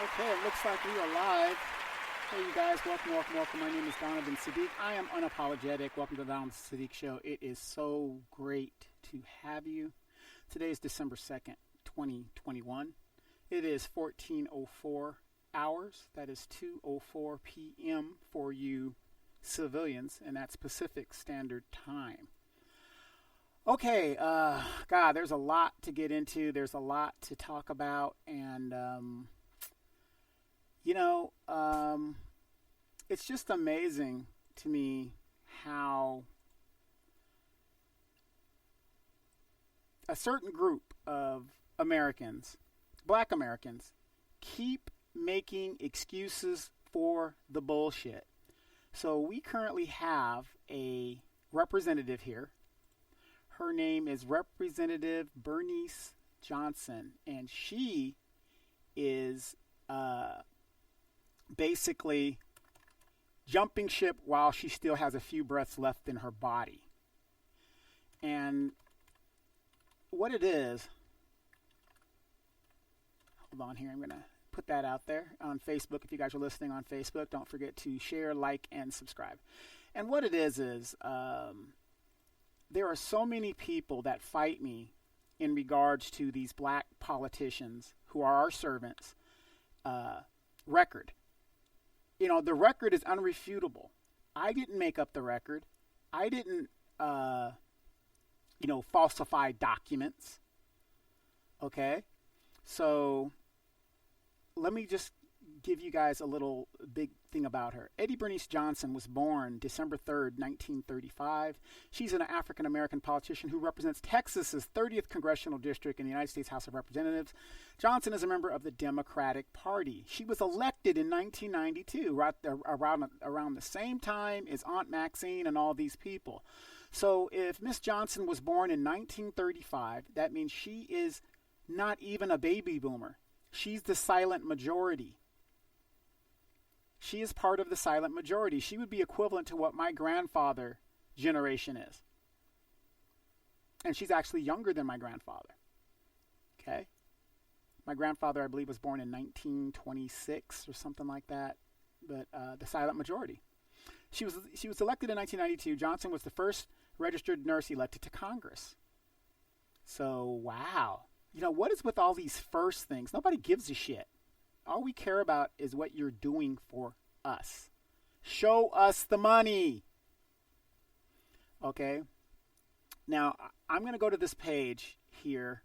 Okay, it looks like we are live. Hey, you guys, welcome. My name is Donovan Sadiq. I am unapologetic. Welcome to the Donovan Sadiq Show. It is so great to have you. Today is December 2nd, 2021. It is 14:04 hours. That is 2:04 p.m. for you civilians, and that's Pacific Standard Time. Okay, God, there's a lot to get into. There's a lot to talk about, and you know, it's just amazing to me how a certain group of Americans, black Americans, keep making excuses for the bullshit. So we currently have a representative here. Her name is Representative Bernice Johnson, and she is basically jumping ship while she still has a few breaths left in her body. And what it is, hold on here, I'm going to put that out there on Facebook. If you guys are listening on Facebook, don't forget to share, like, and subscribe. And what it is there are so many people that fight me in regards to these black politicians who are our servants record. You know, the record is unrefutable. I didn't make up the record. I didn't, falsify documents. Okay? So let me just give you guys a little big thing about her. Eddie Bernice Johnson was born December 3rd, 1935. She's an African-American politician who represents Texas's 30th Congressional District in the United States House of Representatives. Johnson is a member of the Democratic Party. She was elected in 1992, right around the same time as Aunt Maxine and all these people. So if Miss Johnson was born in 1935, that means she is not even a baby boomer. She's the silent majority. She is part of the silent majority. She would be equivalent to what my grandfather generation is. And she's actually younger than my grandfather. Okay? My grandfather, I believe, was born in 1926 or something like that. But the silent majority. She was elected in 1992. Johnson was the first registered nurse elected to Congress. So, wow. You know, what is with all these first things? Nobody gives a shit. All we care about is what you're doing for us. Show us the money. Okay? Now, I'm going to go to this page here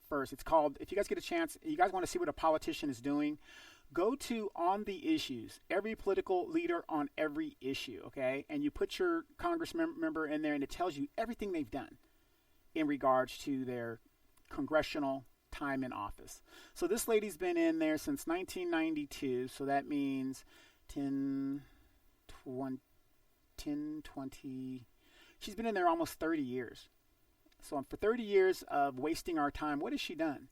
first. It's called, if you guys get a chance, you guys want to see what a politician is doing, go to On the Issues, every political leader on every issue, okay? And you put your Congress member in there, and it tells you everything they've done in regards to their congressional time in office. So this lady's been in there since 1992, so that means 10, 20, she's been in there almost 30 years. So for 30 years of wasting our time, what has she done?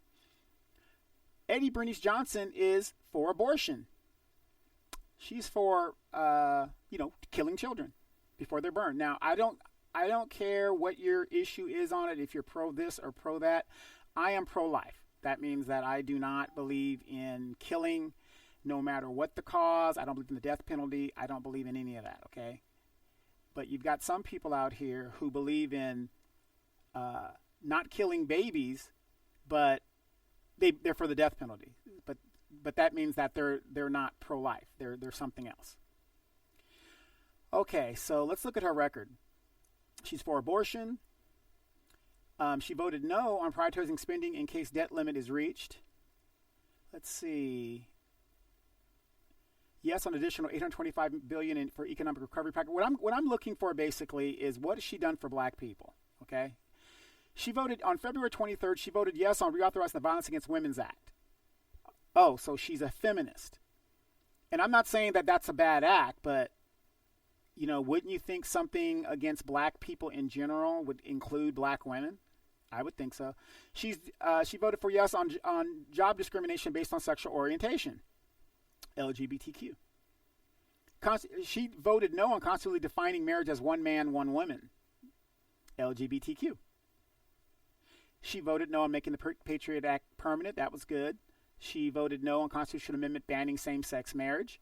Eddie Bernice Johnson is for abortion. She's for, killing children before they're burned. Now, I don't care what your issue is on it, if you're pro this or pro that. I am pro-life. That means that I do not believe in killing no matter what the cause. I don't believe in the death penalty. I don't believe in any of that, okay? But you've got some people out here who believe in not killing babies, but they're for the death penalty. But that means that they're not pro-life. They're something else. Okay, so let's look at her record. She's for abortion. She voted no on prioritizing spending in case debt limit is reached. Let's see. Yes on additional $825 billion for economic recovery package. What I'm looking for basically is what has she done for black people? Okay. She voted on February 23rd. She voted yes on reauthorizing the Violence Against Women's Act. Oh, so she's a feminist. And I'm not saying that that's a bad act, but wouldn't you think something against black people in general would include black women? I would think so. She voted for yes on job discrimination based on sexual orientation, LGBTQ. She voted no on constitutionally defining marriage as one man, one woman, LGBTQ. She voted no on making the Patriot Act permanent. That was good. She voted no on constitutional amendment banning same-sex marriage,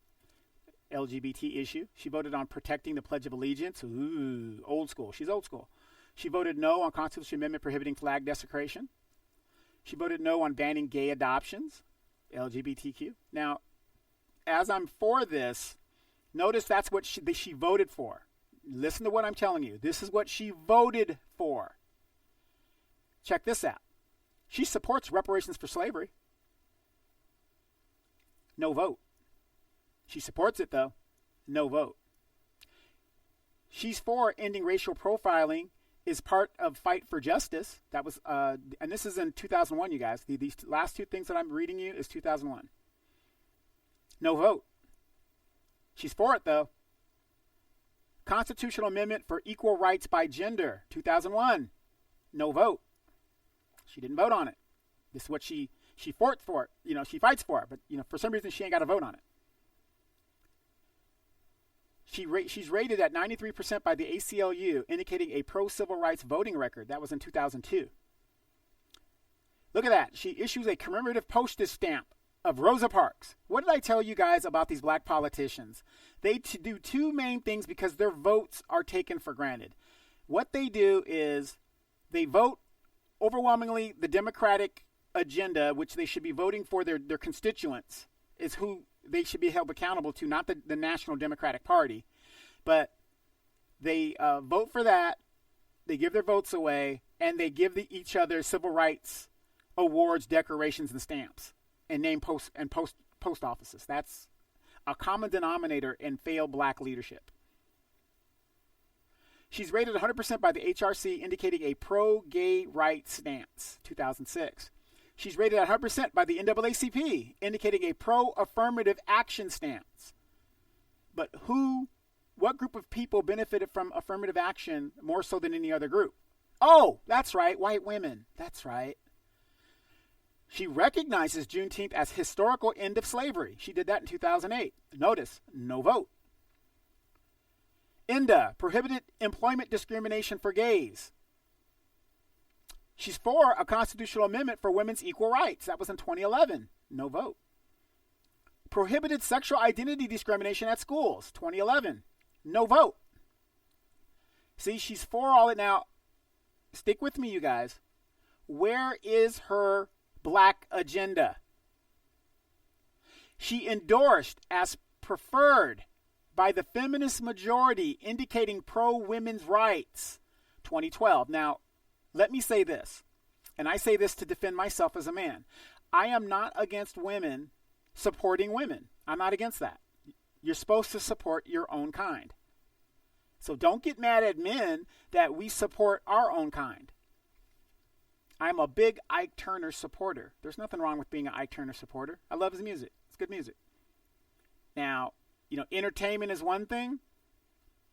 LGBT issue. She voted on protecting the Pledge of Allegiance. Ooh, old school. She's old school. She voted no on constitutional amendment prohibiting flag desecration. She voted no on banning gay adoptions, LGBTQ. Now, as I'm for this, notice that's what she voted for. Listen to what I'm telling you. This is what she voted for. Check this out. She supports reparations for slavery. No vote. She supports it, though. No vote. She's for ending racial profiling, is part of Fight for Justice. That was, and this is in 2001, you guys. These last two things that I'm reading you is 2001. No vote. She's for it, though. Constitutional Amendment for Equal Rights by Gender, 2001. No vote. She didn't vote on it. This is what she fought for it. You know, she fights for it, but you know, for some reason she ain't got a vote on it. She's rated at 93% by the ACLU, indicating a pro-civil rights voting record. That was in 2002. Look at that. She issues a commemorative postage stamp of Rosa Parks. What did I tell you guys about these black politicians? They do two main things because their votes are taken for granted. What they do is they vote overwhelmingly the Democratic agenda, which they should be voting for their constituents, is who they should be held accountable to, not the National Democratic Party. But they vote for that, they give their votes away, and they give each other civil rights awards, decorations, and stamps, and name post offices. That's a common denominator in failed black leadership. She's rated 100% by the HRC, indicating a pro-gay rights stance, 2006. She's rated at 100% by the NAACP, indicating a pro-affirmative action stance. But what group of people benefited from affirmative action more so than any other group? Oh, that's right, white women. That's right. She recognizes Juneteenth as historical end of slavery. She did that in 2008. Notice, no vote. INDA, prohibited employment discrimination for gays. She's for a constitutional amendment for women's equal rights. That was in 2011. No vote. Prohibited sexual identity discrimination at schools. 2011. No vote. See, she's for all it. Now, stick with me, you guys. Where is her black agenda? She endorsed as preferred by the feminist majority, indicating pro-women's rights. 2012. Now, let me say this, and I say this to defend myself as a man. I am not against women supporting women. I'm not against that. You're supposed to support your own kind. So don't get mad at men that we support our own kind. I'm a big Ike Turner supporter. There's nothing wrong with being an Ike Turner supporter. I love his music. It's good music. Now, you know, entertainment is one thing,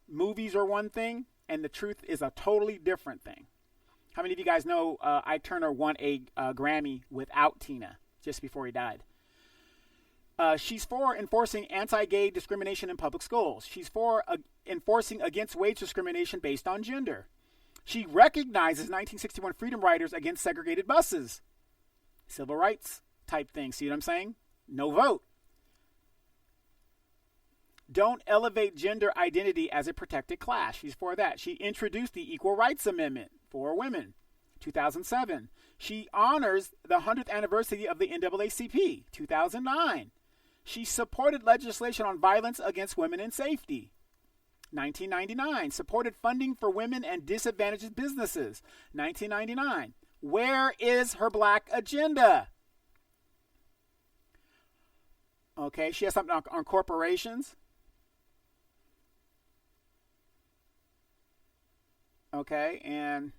movies are one thing, and the truth is a totally different thing. How many of you guys know Ike Turner won a Grammy without Tina just before he died? She's for enforcing anti-gay discrimination in public schools. She's for enforcing against wage discrimination based on gender. She recognizes 1961 freedom riders against segregated buses. Civil rights type thing. See what I'm saying? No vote. Don't elevate gender identity as a protected class. She's for that. She introduced the Equal Rights Amendment for women, 2007. She honors the 100th anniversary of the NAACP, 2009. She supported legislation on violence against women and safety, 1999. Supported funding for women and disadvantaged businesses, 1999. Where is her black agenda? Okay, she has something on corporations. Okay, and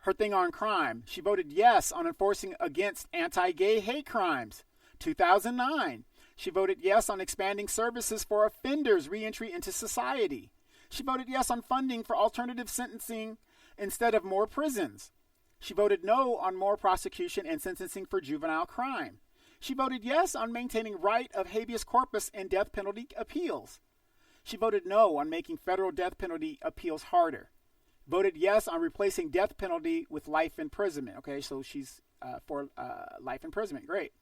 her thing on crime. She voted yes on enforcing against anti-gay hate crimes, 2009. She voted yes on expanding services for offenders' reentry into society. She voted yes on funding for alternative sentencing instead of more prisons. She voted no on more prosecution and sentencing for juvenile crime. She voted yes on maintaining right of habeas corpus and death penalty appeals. She voted no on making federal death penalty appeals harder. Voted yes on replacing death penalty with life imprisonment. Okay, so she's life imprisonment. Great.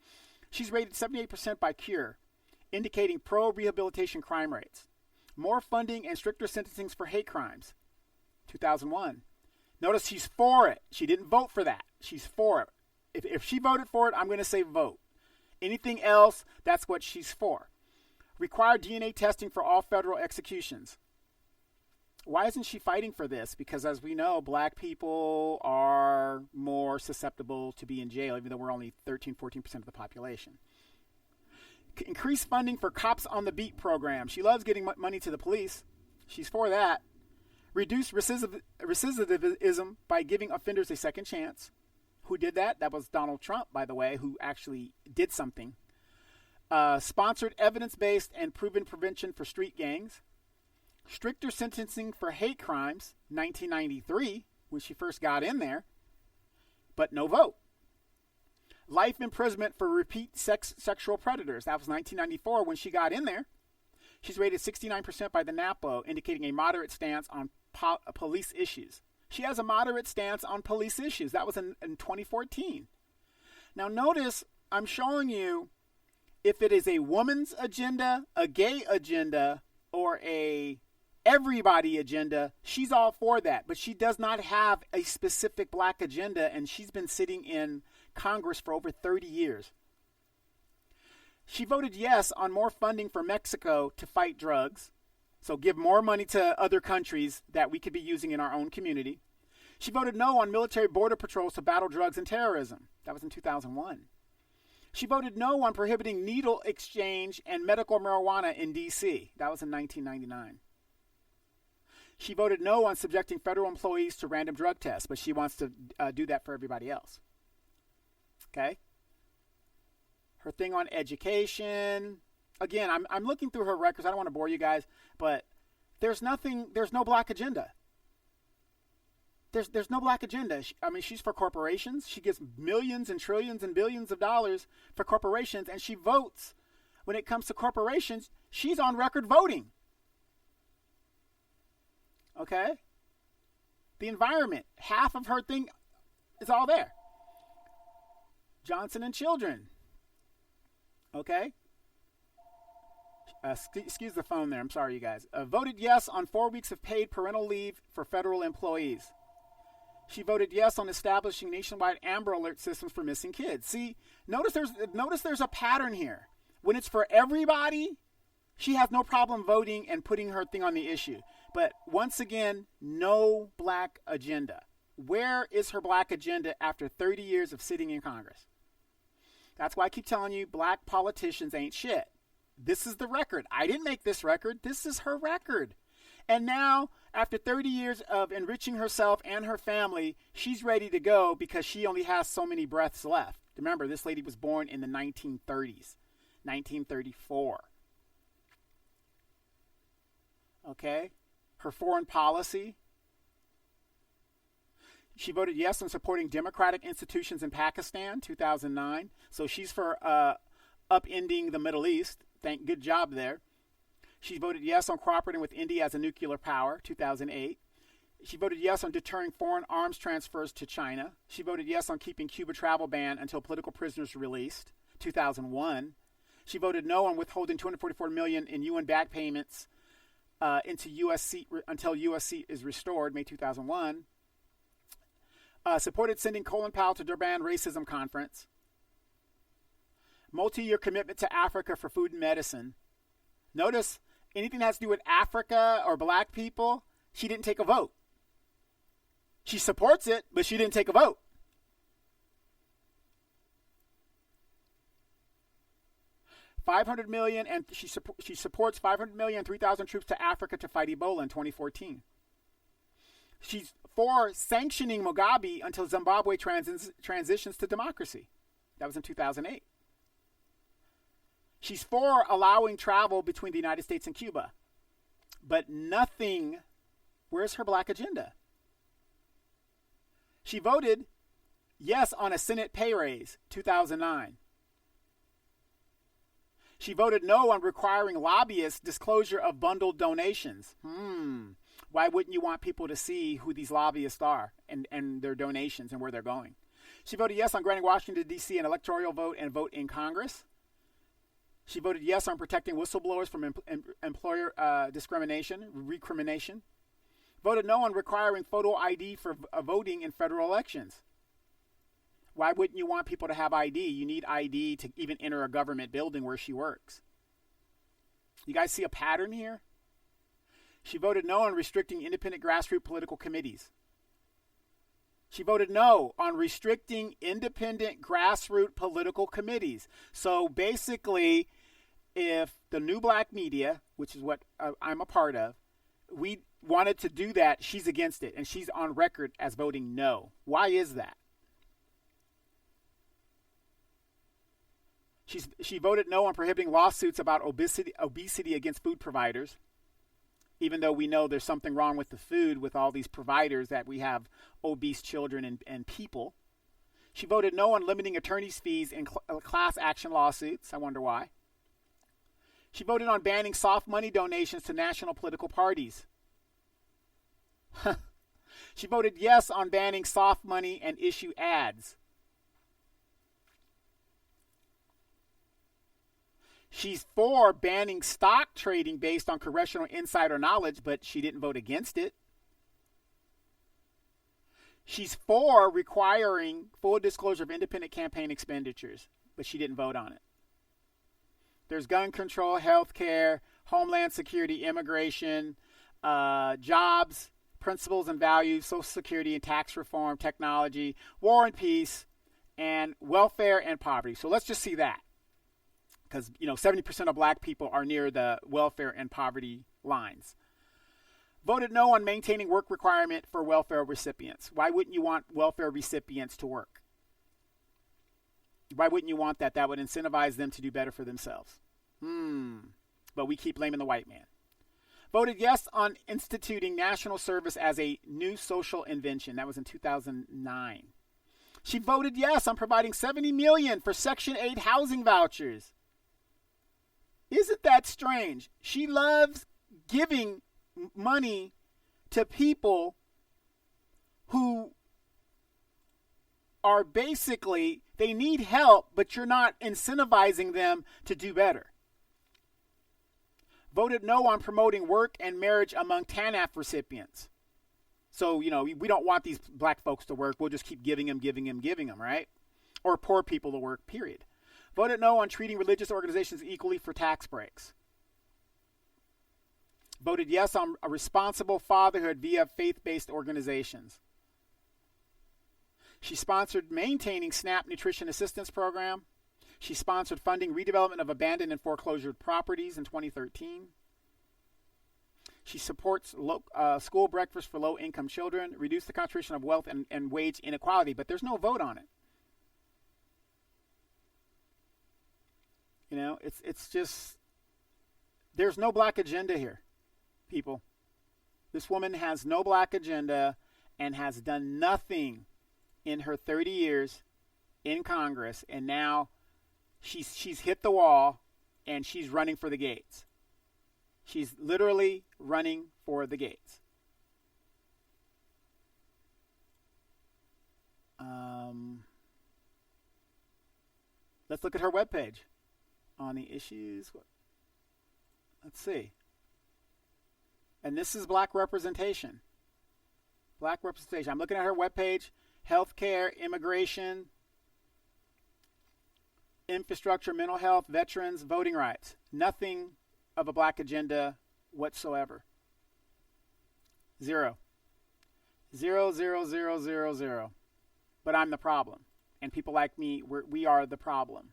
She's rated 78% by Cure, indicating pro-rehabilitation crime rates. More funding and stricter sentencings for hate crimes. 2001. Notice she's for it. She didn't vote for that. She's for it. If she voted for it, I'm going to say vote. Anything else, that's what she's for. Required DNA testing for all federal executions. Why isn't she fighting for this? Because as we know, black people are more susceptible to be in jail, even though we're only 13-14% of the population. Increase funding for Cops on the Beat program. She loves getting money to the police. She's for that. Reduce recidivism by giving offenders a second chance. Who did that? That was Donald Trump, by the way, who actually did something. Sponsored evidence-based and proven prevention for street gangs. Stricter sentencing for hate crimes, 1993, when she first got in there, but no vote. Life imprisonment for repeat sexual predators. That was 1994 when she got in there. She's rated 69% by the NAPO, indicating a moderate stance on police issues. She has a moderate stance on police issues. That was in 2014. Now notice, I'm showing you if it is a woman's agenda, a gay agenda, or a everybody agenda, she's all for that. But she does not have a specific black agenda, and she's been sitting in Congress for over 30 years. She voted yes on more funding for Mexico to fight drugs. So give more money to other countries that we could be using in our own community. She voted no on military border patrols to battle drugs and terrorism. That was in 2001. She voted no on prohibiting needle exchange and medical marijuana in D.C. That was in 1999. She voted no on subjecting federal employees to random drug tests, but she wants to do that for everybody else. Okay? Her thing on education. Again, I'm looking through her records. I don't want to bore you guys, but there's no black agenda. There's no black agenda. She's for corporations. She gets millions and trillions and billions of dollars for corporations, and she votes. When it comes to corporations, she's on record voting. Okay? The environment, half of her thing is all there. Johnson and Children. Okay? Excuse the phone there. I'm sorry, you guys. Voted yes on 4 weeks of paid parental leave for federal employees. She voted yes on establishing nationwide Amber Alert systems for missing kids. See, notice there's a pattern here. When it's for everybody, she has no problem voting and putting her thing on the issue. But once again, no black agenda. Where is her black agenda after 30 years of sitting in Congress? That's why I keep telling you, black politicians ain't shit. This is the record. I didn't make this record. This is her record. And now, after 30 years of enriching herself and her family, she's ready to go because she only has so many breaths left. Remember, this lady was born in the 1930s, 1934. Okay? Her foreign policy. She voted yes on supporting democratic institutions in Pakistan, 2009. So she's for upending the Middle East. Good job there. She voted yes on cooperating with India as a nuclear power, 2008. She voted yes on deterring foreign arms transfers to China. She voted yes on keeping Cuba travel ban until political prisoners are released, 2001. She voted no on withholding $244 million in UN back payments into U.S. seat until U.S. seat is restored, May 2001. Supported sending Colin Powell to Durban Racism Conference. Multi-year commitment to Africa for food and medicine. Notice, anything that has to do with Africa or black people, she didn't take a vote. She supports it, but she didn't take a vote. $500 million, and she supports $500 million and 3,000 troops to Africa to fight Ebola in 2014. She's for sanctioning Mugabe until Zimbabwe transitions to democracy. That was in 2008. She's for allowing travel between the United States and Cuba. But nothing, where's her black agenda? She voted yes on a Senate pay raise, 2009. She voted no on requiring lobbyists disclosure of bundled donations. Why wouldn't you want people to see who these lobbyists are and their donations and where they're going? She voted yes on granting Washington, D.C. an electoral vote and vote in Congress. She voted yes on protecting whistleblowers from employer discrimination, recrimination. Voted no on requiring photo ID for voting in federal elections. Why wouldn't you want people to have ID? You need ID to even enter a government building where she works. You guys see a pattern here? She voted no on restricting independent grassroots political committees. She voted no on restricting independent grassroots political committees. So basically, if the New Black Media, which is what I'm a part of, we wanted to do that, she's against it. And she's on record as voting no. Why is that? She voted no on prohibiting lawsuits about obesity against food providers, even though we know there's something wrong with the food with all these providers that we have obese children and people. She voted no on limiting attorney's fees in class action lawsuits. I wonder why. She voted on banning soft money donations to national political parties. She voted yes on banning soft money and issue ads. She's for banning stock trading based on congressional insider knowledge, but she didn't vote against it. She's for requiring full disclosure of independent campaign expenditures, but she didn't vote on it. There's gun control, health care, homeland security, immigration, jobs, principles and values, Social Security and tax reform, technology, war and peace, and welfare and poverty. So let's just see that. Because, 70% of black people are near the welfare and poverty lines. Voted no on maintaining work requirement for welfare recipients. Why wouldn't you want welfare recipients to work? Why wouldn't you want that? That would incentivize them to do better for themselves. But we keep blaming the white man. Voted yes on instituting national service as a new social invention. That was in 2009. She voted yes on providing $70 million for Section 8 housing vouchers. Isn't that strange? She loves giving money to people who are basically, they need help, but you're not incentivizing them to do better. Voted no on promoting work and marriage among TANF recipients. So, we don't want these black folks to work. We'll just keep giving them, right? Or poor people to work, period. Voted no on treating religious organizations equally for tax breaks. Voted yes on a responsible fatherhood via faith-based organizations. She sponsored maintaining SNAP Nutrition Assistance Program. She sponsored funding redevelopment of abandoned and foreclosured properties in 2013. She supports school breakfast for low-income children, reduce the concentration of wealth and wage inequality, but there's no vote on it. It's just, there's no black agenda here, people. This woman has no black agenda and has done nothing in her 30 years in Congress, and now she's hit the wall and she's running for the gates. She's literally running for the gates. Let's look at her webpage on the issues. Let's see. And this is black representation. Black representation. I'm looking at her webpage. Healthcare, immigration, infrastructure, mental health, veterans, voting rights. Nothing of a black agenda whatsoever. Zero. Zero, zero, zero, zero, zero. But I'm the problem. And people like me, we are the problem.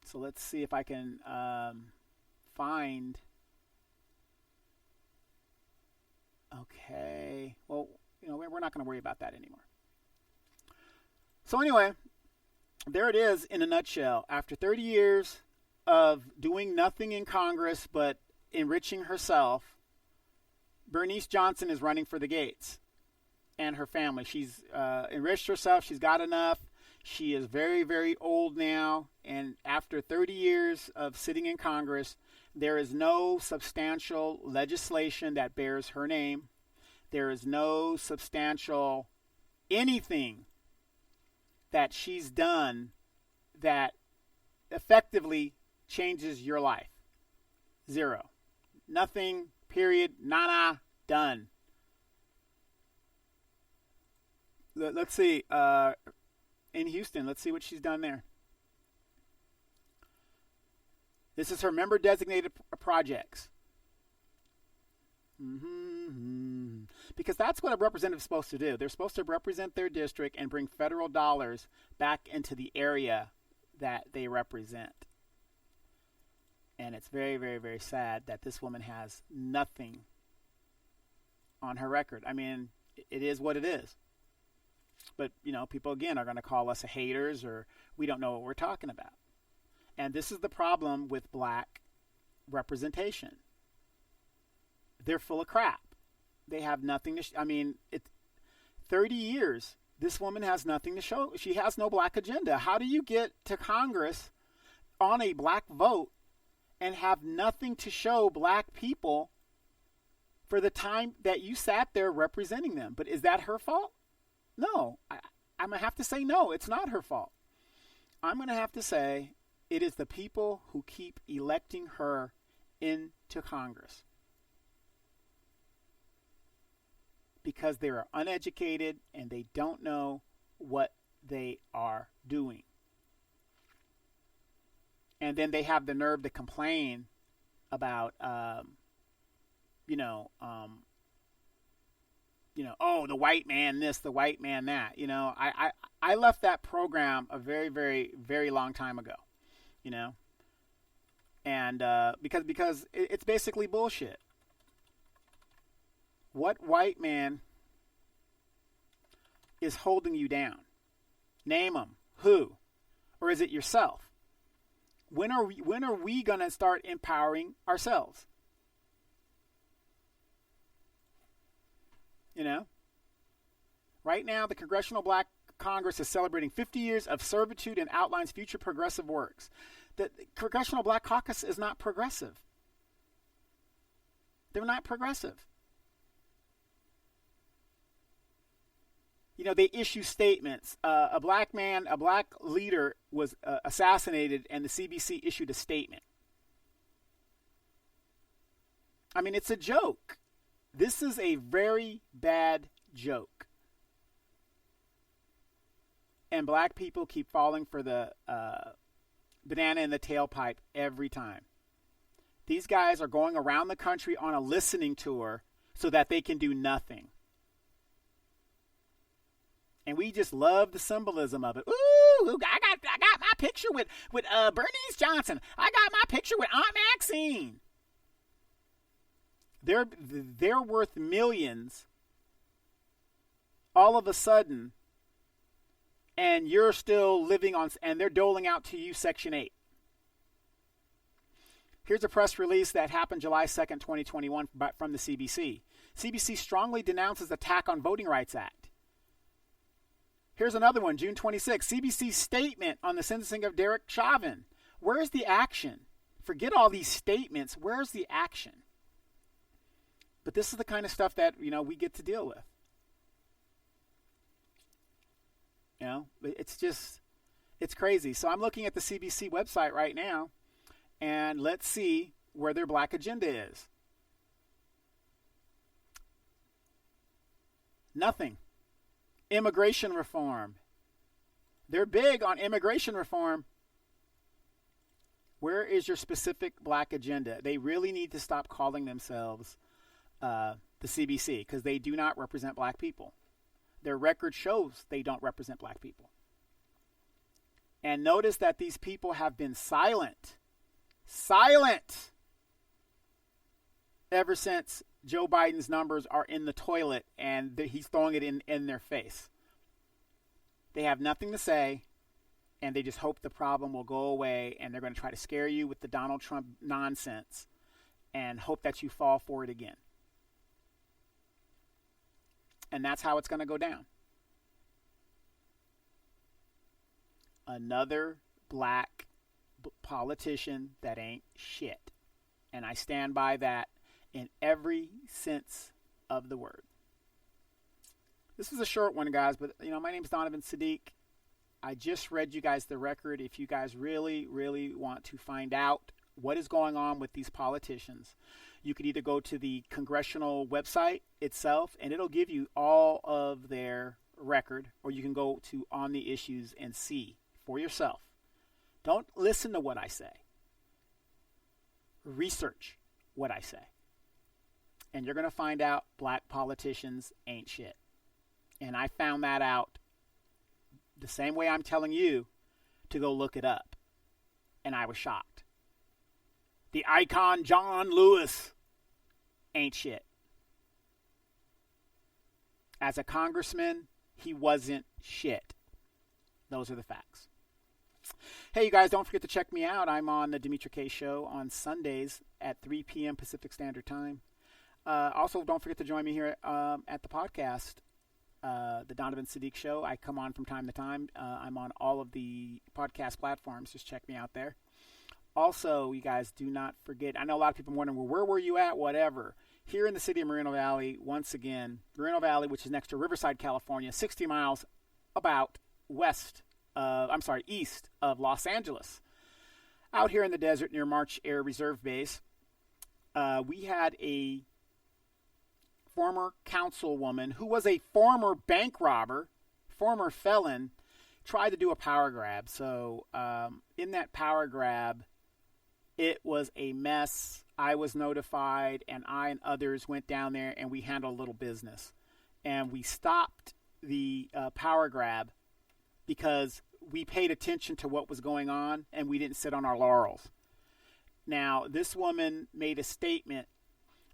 So let's see if I can find. Okay. Well, we're not going to worry about that anymore. So anyway, there it is in a nutshell. After 30 years of doing nothing in Congress but enriching herself, Bernice Johnson is running for the gates, and her family. She's enriched herself. She's got enough. She is very, very old now, and after 30 years of sitting in Congress, there is no substantial legislation that bears her name. There is no substantial anything that she's done that effectively changes your life. Zero. Nothing, period, nada, done. Let's see. In Houston, let's see what she's done there. This is her member designated projects. Because that's what a representative is supposed to do. They're supposed to represent their district and bring federal dollars back into the area that they represent. And it's very, very, very sad that this woman has nothing on her record. I mean, it is what it is. But, you know, people, again, are going to call us haters, or we don't know what we're talking about. And this is the problem with black representation. They're full of crap. They have nothing to 30 years, this woman has nothing to show. She has no black agenda. How do you get to Congress on a black vote and have nothing to show black people for the time that you sat there representing them? But is that her fault? No. I'm going to have to say no, it's not her fault. I'm going to have to say it is the people who keep electing her into Congress. Because they are uneducated and they don't know what they are doing. And then they have the nerve to complain about, oh, the white man this, the white man that. You know, I left that program a very, very, very long time ago. You know, and because it's basically bullshit. What white man is holding you down? Name them. Who? Or is it yourself? When are we going to start empowering ourselves? You know? Right now, the Congressional Black Congress is celebrating 50 years of servitude and outlines future progressive works. The Congressional Black Caucus is not progressive. They're not progressive. You know, they issue statements. A black leader was assassinated, and the CBC issued a statement. I mean, it's a joke. This is a very bad joke. And black people keep falling for the banana in the tailpipe every time. These guys are going around the country on a listening tour so that they can do nothing. And we just love the symbolism of it. Ooh, I got my picture with Bernice Johnson. I got my picture with Aunt Maxine. They're worth millions all of a sudden, and you're still living on, and they're doling out to you Section 8. Here's a press release that happened July 2nd, 2021 from the CBC. CBC strongly denounces attack on Voting Rights Act. Here's another one, June 26th. CBC statement on the sentencing of Derek Chauvin. Where's the action? Forget all these statements. Where's the action? But this is the kind of stuff that, you know, we get to deal with. You know, it's crazy. So I'm looking at the CBC website right now, and let's see where their black agenda is. Nothing. Immigration reform. They're big on immigration reform. Where is your specific black agenda? They really need to stop calling themselves the CBC, because they do not represent black people. Their record shows they don't represent black people. And notice that these people have been silent ever since Joe Biden's numbers are in the toilet and he's throwing it in their face. They have nothing to say, and they just hope the problem will go away, and they're going to try to scare you with the Donald Trump nonsense and hope that you fall for it again. And that's how it's going to go down. Another black politician that ain't shit. And I stand by that in every sense of the word. This is a short one, guys, but my name is Donovan Sadiq. I just read you guys the record. If you guys really, really want to find out what is going on with these politicians, you could either go to the congressional website itself, and it'll give you all of their record, or you can go to On the Issues and see for yourself. Don't listen to what I say. Research what I say. And you're going to find out black politicians ain't shit. And I found that out the same way I'm telling you to go look it up. And I was shocked. The icon John Lewis ain't shit. As a congressman, he wasn't shit. Those are the facts. Hey, you guys, don't forget to check me out. I'm on the Demetra K Show on Sundays at 3 p.m. Pacific Standard Time. Also, don't forget to join me here at the podcast, the Donovan Sadiq Show. I come on from time to time. I'm on all of the podcast platforms. Just check me out there. Also, you guys, do not forget, I know a lot of people are wondering, well, where were you at? Whatever. Here in the city of Moreno Valley, once again, Moreno Valley, which is next to Riverside, California, 60 miles about east of Los Angeles. Out here in the desert near March Air Reserve Base, we had a former councilwoman who was a former bank robber, former felon, tried to do a power grab. So in that power grab, it was a mess. I was notified, and I and others went down there, and we handled a little business. And we stopped the power grab because we paid attention to what was going on, and we didn't sit on our laurels. Now, this woman made a statement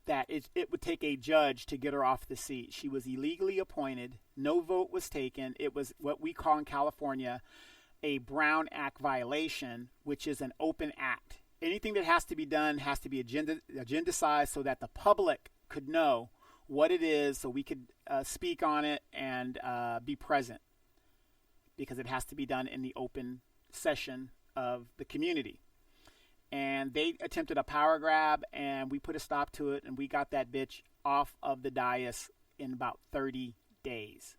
that it would take a judge to get her off the seat. She was illegally appointed. No vote was taken. It was what we call in California a Brown Act violation, which is an open act. Anything that has to be done has to be agendized so that the public could know what it is, so we could speak on it and be present, because it has to be done in the open session of the community. And they attempted a power grab, and we put a stop to it, and we got that bitch off of the dais in about 30 days.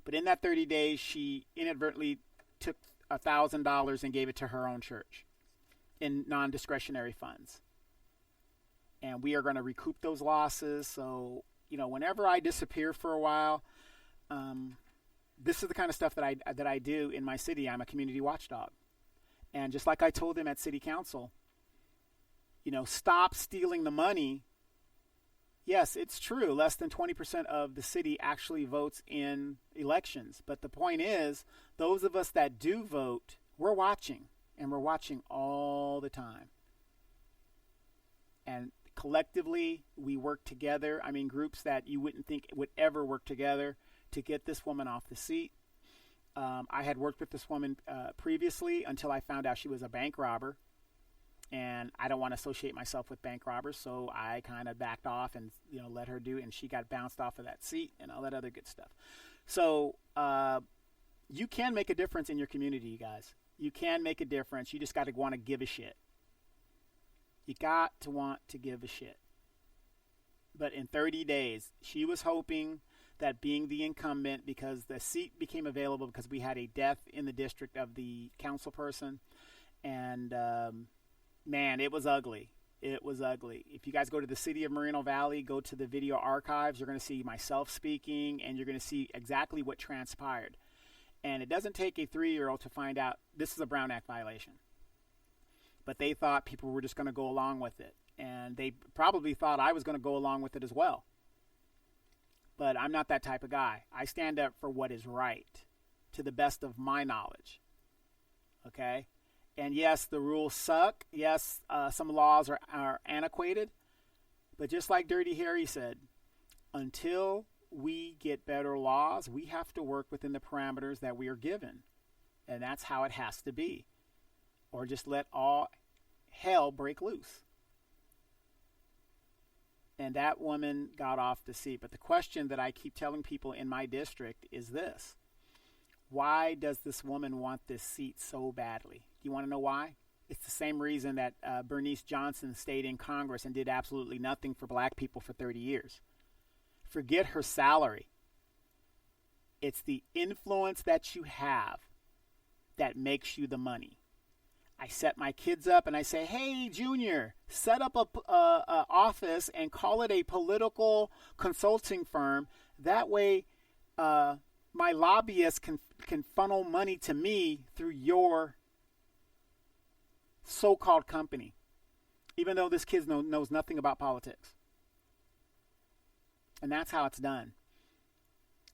But in that 30 days, she inadvertently took $1,000 and gave it to her own church in non-discretionary funds. And we are going to recoup those losses. So, whenever I disappear for a while, this is the kind of stuff that I do in my city. I'm a community watchdog. And just like I told them at city council, stop stealing the money. Yes, it's true. Less than 20% of the city actually votes in elections. But the point is, those of us that do vote, we're watching. And we're watching all the time. And collectively, we work together. I mean, groups that you wouldn't think would ever work together to get this woman off the seat. I had worked with this woman previously until I found out she was a bank robber. And I don't want to associate myself with bank robbers, so I kind of backed off and let her do it. And she got bounced off of that seat and all that other good stuff. So you can make a difference in your community, you guys. You can make a difference. You just got to want to give a shit. You got to want to give a shit. But in 30 days, she was hoping that being the incumbent, because the seat became available because we had a death in the district of the council person. And, man, it was ugly. It was ugly. If you guys go to the city of Moreno Valley, go to the video archives, you're going to see myself speaking, and you're going to see exactly what transpired. And it doesn't take a 3-year-old to find out this is a Brown Act violation. But they thought people were just going to go along with it. And they probably thought I was going to go along with it as well. But I'm not that type of guy. I stand up for what is right, to the best of my knowledge. Okay? And yes, the rules suck. Yes, some laws are antiquated. But just like Dirty Harry said, until we get better laws, we have to work within the parameters that we are given. And that's how it has to be. Or just let all hell break loose. And that woman got off the seat. But the question that I keep telling people in my district is this. Why does this woman want this seat so badly? You want to know why? It's the same reason that Bernice Johnson stayed in Congress and did absolutely nothing for black people for 30 years. Forget her salary. It's the influence that you have that makes you the money. I set my kids up and I say, hey, Junior, set up a office and call it a political consulting firm. That way my lobbyists can funnel money to me through your so-called company, even though this kid knows nothing about politics. And that's how it's done.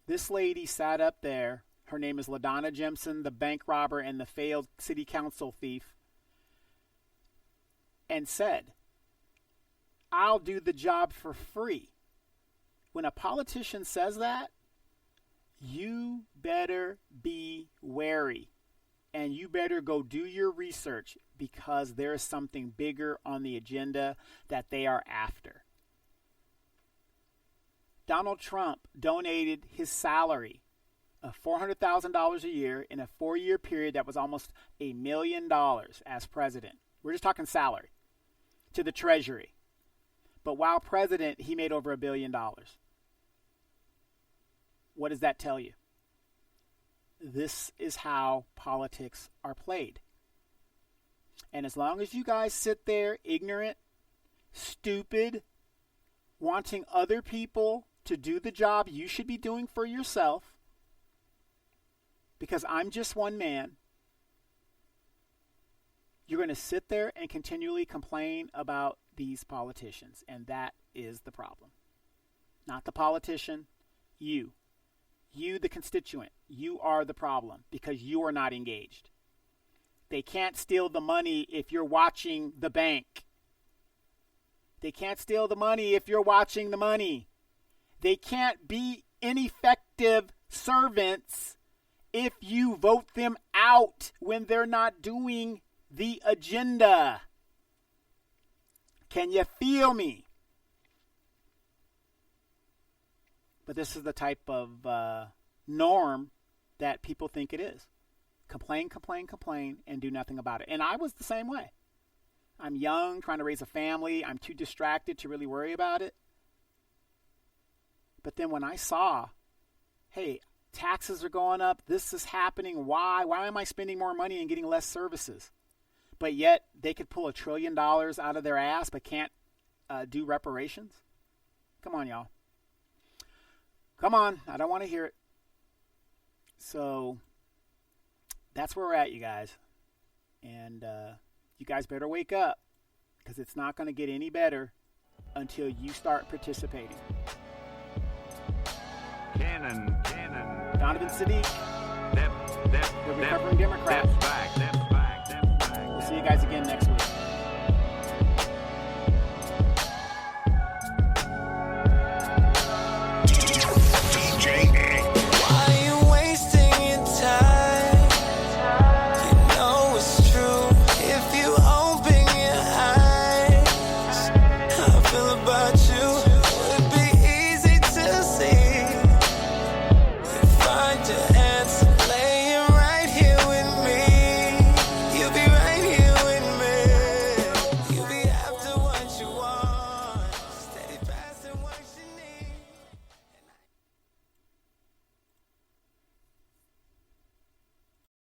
This lady sat up there. Her name is LaDonna Jemson, the bank robber and the failed city council thief, and said, I'll do the job for free. When a politician says that, you better be wary. And you better go do your research, because there is something bigger on the agenda that they are after. Donald Trump donated his salary of $400,000 a year in a 4-year period that was almost $1 million as president. We're just talking salary to the Treasury. But while president, he made over $1 billion. What does that tell you? This is how politics are played. And as long as you guys sit there ignorant, stupid, wanting other people to do the job you should be doing for yourself, because I'm just one man, you're going to sit there and continually complain about these politicians. And that is the problem. Not the politician, you. You, the constituent, you are the problem because you are not engaged. They can't steal the money if you're watching the bank. They can't steal the money if you're watching the money. They can't be ineffective servants if you vote them out when they're not doing the agenda. Can you feel me? But this is the type of norm that people think it is. Complain, complain, complain, and do nothing about it. And I was the same way. I'm young, trying to raise a family. I'm too distracted to really worry about it. But then when I saw, hey, taxes are going up, this is happening, why? Why am I spending more money and getting less services? But yet they could pull $1 trillion out of their ass but can't do reparations? Come on, y'all. Come on, I don't want to hear it. So that's where we're at, you guys. And you guys better wake up, because it's not going to get any better until you start participating. Cannon. Donovan Sadiq, the recovering Democrat. We'll see you guys again next week.